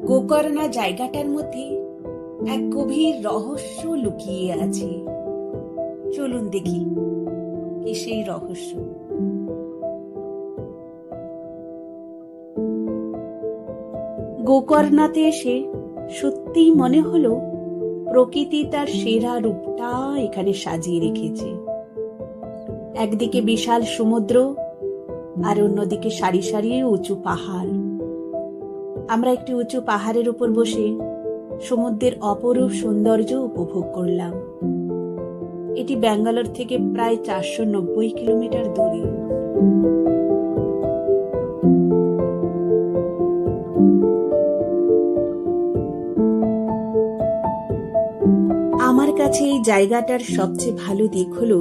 গোকর্ণা জায়গাটার মধ্যে এক গভীর রহস্য লুকিয়ে আছে। চলুন দেখি কি সেই রহস্য। গোকর্ণাতে এসে সত্যিই মনে হলো প্রকৃতি তার সেরা রূপটা এখানে সাজিয়ে রেখেছে। একদিকে বিশাল সমুদ্র আর অন্যদিকে সারি সারি উঁচু পাহাড়। আমরা একটি উঁচু পাহাড়ের উপর বসে সমুদ্রের অপরূপ সৌন্দর্য উপভোগ করলাম। এটি ব্যাঙ্গালোর থেকে প্রায় 490 কিলোমিটার দূরে। আমার কাছে এই জায়গাটার সবচেয়ে ভালো দিক হলো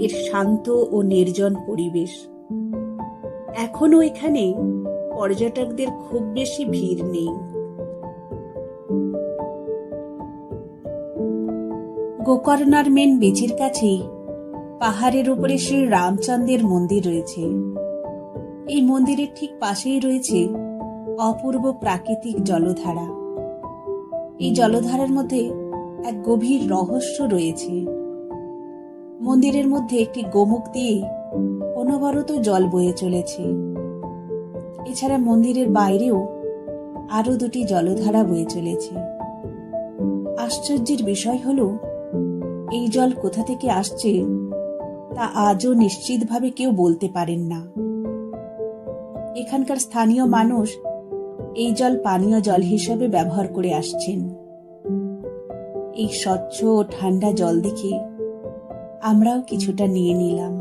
এর শান্ত ও নির্জন পরিবেশ। এখনো এখানে পর্যটকদের খুব বেশি ভিড় নেই। গোকর্ণার মেন বিচের কাছেই পাহাড়ের উপরে শ্রী রামচন্দ্রের মন্দির রয়েছে। এই মন্দিরের ঠিক পাশেই রয়েছে অপূর্ব প্রাকৃতিক জলধারা। এই জলধারার মধ্যে এক গভীর রহস্য রয়েছে। মন্দিরের মধ্যে একটি গোমুখ দিয়ে অনবরত জল বয়ে চলেছে। এছাড়া মন্দিরের বাইরেও আরো দুটি জলধারা বয়ে চলেছে। আশ্চর্যের বিষয় হলো এই জল কোথা থেকে আসছে তা আজও নিশ্চিতভাবে কেউ বলতে পারেন না। এখানকার স্থানীয় মানুষ এই জল পানীয় জল হিসাবে ব্যবহার করে আসছেন। এই স্বচ্ছ ও ঠান্ডা জল দেখে আমরাও কিছুটা নিয়ে নিলাম।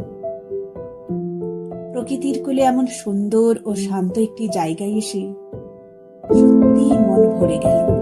প্রকৃতির কোলে এমন সুন্দর ও শান্ত একটি জায়গায় এসে সত্যিই মন ভরে গেল।